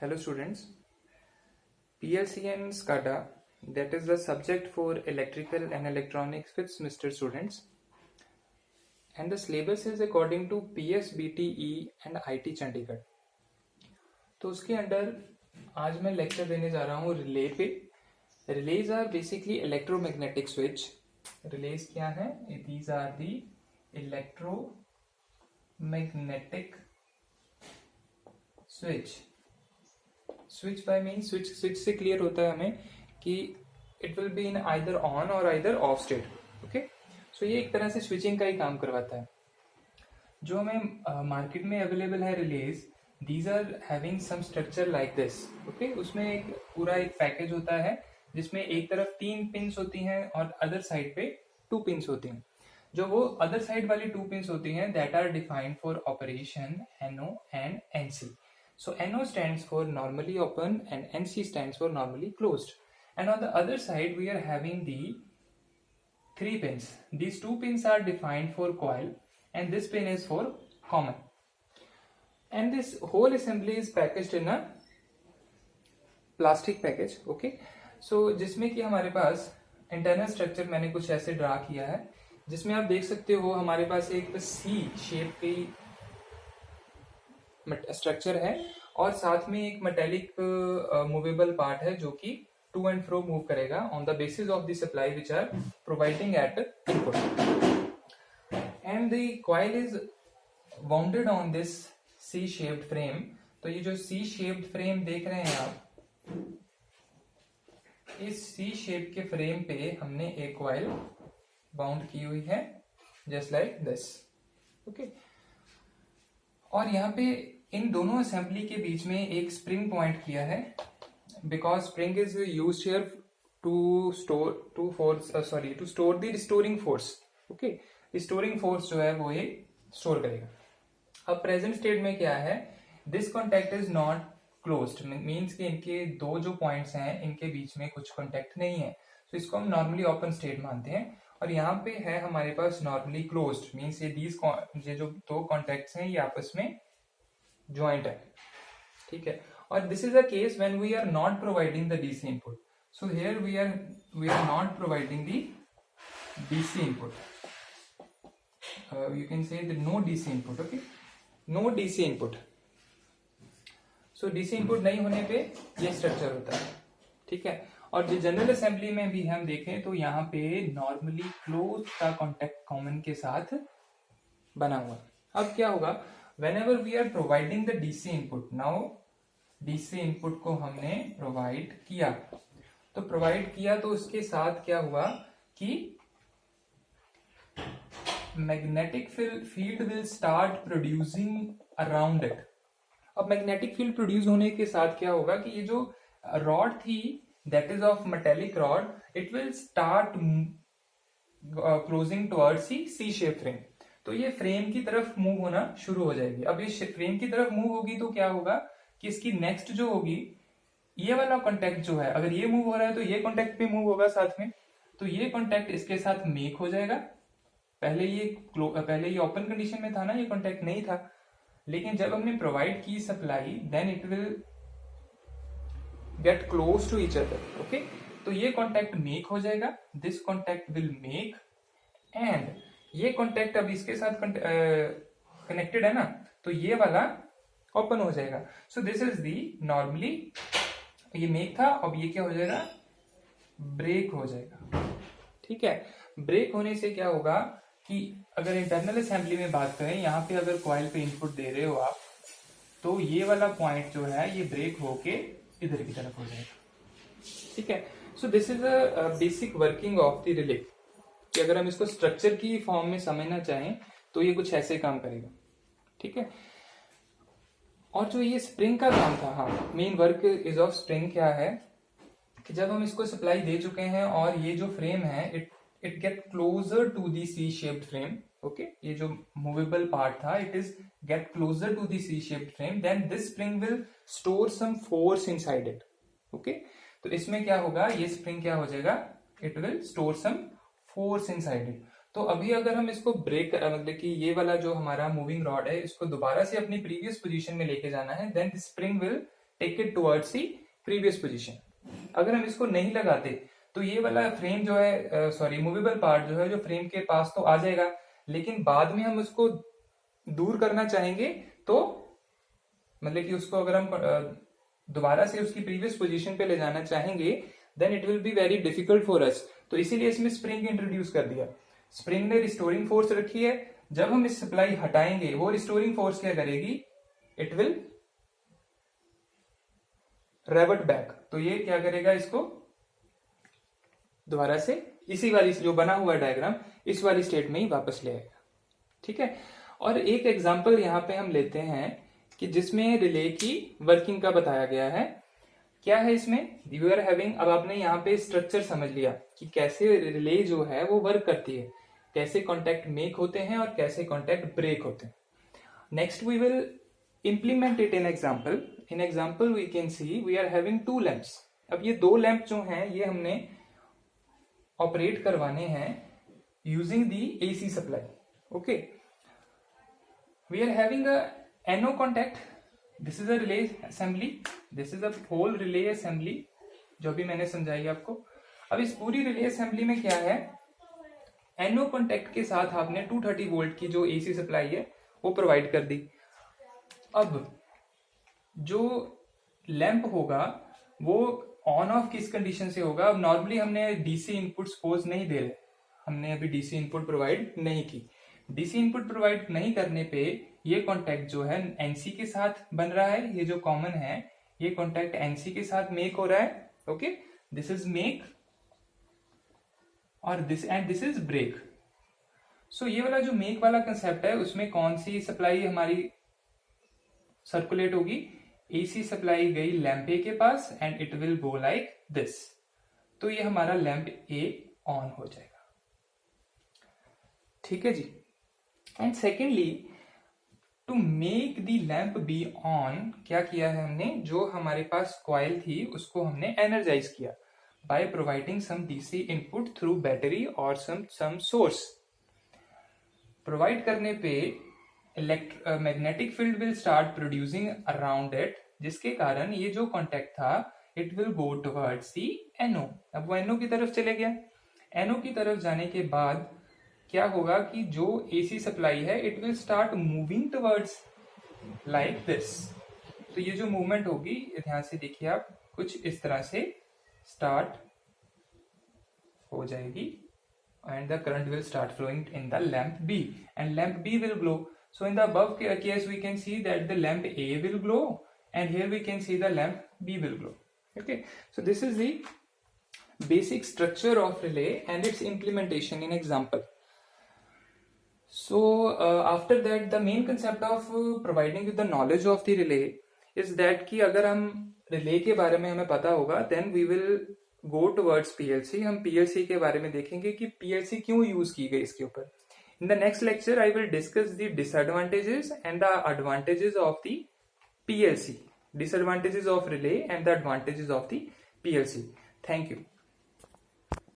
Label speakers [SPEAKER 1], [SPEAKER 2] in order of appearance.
[SPEAKER 1] Hello students, PLC and SCADA, that is the subject for electrical and electronics 5th semester students, and the syllabus is according to PSBTE and IT Chandigarh. तो उसके under आज मैं lecture देने जा रहा हूँ relay पे। Relays are basically electromagnetic switch. Relays क्या है? These are the electromagnetic switch. Switch by mean switch से क्लियर होता है हमें कि it will be in either on और either off state. Okay, so ये एक तरह से स्विचिंग का ही काम करवाता है। जो हमें मार्केट में अवेलेबल है relays, these are having some structure like this. Okay, उसमें एक पूरा एक पैकेज होता है जिसमें एक तरफ 3 पिंस होती हैं और अदर साइड पे 2 पिंस होती हैं। जो वो अदर साइड वाली 2 पिंस होती हैं that are defined for operation NO and NC। So NO stands for normally open and NC stands for normally closed. And on the other side we are having the 3 pins. These 2 pins are defined for coil and this pin is for common. And this whole assembly is packaged in a plastic package. Okay. So जिसमें कि हमारे पास internal structure मैंने कुछ ऐसे draw किया है जिसमें आप देख सकते हो हमारे पास एक C शेप की स्ट्रक्चर है और साथ में एक मेटेलिक मूवेबल पार्ट है जो कि टू एंड फ्रो मूव करेगा on the basis of the supply which are providing at input. And the coil is wounded on this C shaped frame. तो ये जो सी शेप्ड फ्रेम देख रहे हैं आप, इस सी शेप के फ्रेम पे हमने एक कॉइल बाउंड की हुई है जस्ट लाइक दिस। ओके, और यहाँ पे इन दोनों असेंबली के बीच में एक स्प्रिंग पॉइंट किया है because spring is used here to store the restoring force. Okay, restoring force जो है वो ये स्टोर करेगा। अब प्रेजेंट स्टेट में क्या है, this contact is not closed, means कि इनके दो जो पॉइंट्स हैं इनके बीच में कुछ कॉन्टेक्ट नहीं है, तो इसको हम नॉर्मली ओपन स्टेट मानते हैं। और यहाँ पे है हमारे पास नॉर्मली क्लोज्ड, मींस ये जो दो कॉन्टेक्ट्स हैं ये आपस में ज्वाइंट है। ठीक है, और this is a case when we are not providing the DC input. So here we are not providing the DC input. You can say no DC input. Okay, no DC input. So DC input नहीं होने पे ये structure होता है। ठीक है, और जो जनरल असेंबली में भी हम देखें तो यहाँ पे नॉर्मली क्लोज का कॉन्टेक्ट कॉमन के साथ बना हुआ। अब क्या होगा, whenever we are providing the DC input, now DC input को हमने प्रोवाइड किया, तो प्रोवाइड किया तो उसके साथ क्या हुआ कि magnetic field will start producing around it. अब मैग्नेटिक फील्ड प्रोड्यूस होने के साथ क्या होगा कि ये जो रॉड थी that is of metallic rod, it will start closing towards C shape frame. तो ये फ्रेम की तरफ मूव होना शुरू हो जाएगी। अब ये फ्रेम की तरफ मूव होगी तो क्या होगा कि इसकी नेक्स्ट जो होगी ये वाला कॉन्टेक्ट जो है, अगर ये मूव हो रहा है तो ये कॉन्टेक्ट भी मूव होगा साथ में, तो ये कॉन्टेक्ट इसके साथ मेक हो जाएगा। पहले ये ओपन कंडीशन में था ना, ये कॉन्टेक्ट नहीं था, लेकिन जब हमने प्रोवाइड की supply then it will get close to each other. Okay, तो ये कॉन्टेक्ट मेक हो जाएगा, this contact will make, and ये कॉन्टेक्ट अब इसके साथ कनेक्टेड है ना, तो ये वाला ओपन हो जाएगा। So this is the normally ये मेक था, अब ये क्या हो जाएगा, ब्रेक हो जाएगा। ठीक है, ब्रेक होने से क्या होगा कि अगर इंटरनल असेंबली में बात करें, यहाँ पे अगर कॉइल पे इनपुट दे रहे हो आप, तो ये वाला पॉइंट जो है ये ब्रेक होके इधर की तरफ हो जाएगा। ठीक है, so this is a basic working of the relay कि अगर हम इसको स्ट्रक्चर की फॉर्म में समझना चाहें तो ये कुछ ऐसे काम करेगा। ठीक है, और जो ये स्प्रिंग का काम था, हाँ, main work is of spring क्या है कि जब हम इसको सप्लाई दे चुके हैं और ये जो फ्रेम है it get closer to the C shaped frame. Okay, ये जो मूवेबल पार्ट था it is get closer to the C shaped frame, then this spring will store some force inside it. Okay, तो इसमें क्या होगा, ये spring क्या हो जाएगा, it will store some force inside it. तो अभी अगर हम इसको ब्रेक मतलब कि ये वाला जो हमारा मूविंग रॉड है इसको दोबारा से अपनी प्रीवियस पोजीशन में लेके जाना है, then spring will take it towards the previous position. अगर हम इसको नहीं लगाते तो ये वाला फ्रेम जो है, सॉरी मूवेबल पार्ट जो है, जो फ्रेम के पास तो आ जाएगा, लेकिन बाद में हम उसको दूर करना चाहेंगे तो मतलब कि उसको अगर हम दोबारा से उसकी प्रीवियस पोजीशन पे ले जाना चाहेंगे then it will be very difficult for us. तो इसीलिए इसमें स्प्रिंग इंट्रोड्यूस कर दिया। स्प्रिंग ने रिस्टोरिंग फोर्स रखी है, जब हम इस सप्लाई हटाएंगे वो रिस्टोरिंग फोर्स क्या करेगी, इट विल रेवर्ट बैक। तो ये क्या करेगा, इसको दोबारा से इसी वाली जो बना हुआ डायग्राम इस वाली स्टेट में ही वापस ले आएगा। ठीक है। और एक एग्जांपल यहां पे हम लेते हैं कि जिसमें रिले की वर्किंग का बताया गया है। क्या है इसमें, वी आर हैविंग, अब आपने यहाँ पे स्ट्रक्चर समझ लिया कि कैसे रिले जो है वो वर्क करती है, कैसे कॉन्टैक्ट मेक होते हैं और कैसे कॉन्टैक्ट ब्रेक होते हैं। Next we will implement it in example. In example we can see we are having two lamps. अब ये दो लैंप जो हैं ये हमने ऑपरेट करवाने हैं using the AC supply. Okay. We are having a NO contact. This is a relay assembly. This is a whole relay assembly जो भी मैंने समझाई आपको। अब इस पूरी रिले असेंबली में क्या है, NO कॉन्टैक्ट के साथ आपने 230 वोल्ट की जो AC सप्लाई है वो प्रोवाइड कर दी। अब जो लैंप होगा वो ऑन ऑफ किस कंडीशन से होगा, अब नॉर्मली हमने डीसी इनपुट सपोज नहीं दे रहे, हमने अभी डीसी इनपुट प्रोवाइड नहीं की। डीसी इनपुट प्रोवाइड नहीं करने पे ये कॉन्टैक्ट जो है एनसी के साथ बन रहा है, ये जो कॉमन है ये कॉन्टैक्ट एनसी के साथ मेक हो रहा है। ओके, दिस इज मेक और this and this is break. So ये वाला जो मेक वाला कंसेप्ट है उसमें कौन सी सप्लाई हमारी सर्कुलेट होगी, एसी सप्लाई गई लैंप ए के पास and it will go like this. तो ये हमारा लैंप ए ऑन हो जाएगा। ठीक है जी। And secondly to make the lamp be on क्या किया है हमने, जो हमारे पास कॉइल थी उसको हमने एनर्जाइज किया by providing some DC input through battery और सम सोर्स। प्रोवाइड करने पे magnetic field will start producing around it, जिसके कारण ये जो कॉन्टैक्ट था it will go towards the NO. अब वो एनओ की तरफ चले गया। एनओ की तरफ जाने के बाद क्या होगा कि जो एसी सप्लाई है it will start moving towards like this. तो ये जो मूवमेंट होगी ध्यान से देखिए आप, कुछ इस तरह से स्टार्ट हो जाएगी and the current will start flowing in the lamp B and lamp B will glow. So in the above case we can see that the lamp A will glow and here we can see the lamp B will glow. Okay, so this is the basic structure of relay and its implementation in example. So after that the main concept of providing with the knowledge of the relay is that कि अगर हम relay के बारे में हमें पता होगा then we will go towards PLC. हम पीएलसी के बारे में देखेंगे कि पीएलसी क्यों यूज की गई इसके ऊपर। In the next lecture I will discuss the disadvantages and the advantages of the PLC, disadvantages of relay and the advantages of the PLC. Thank you.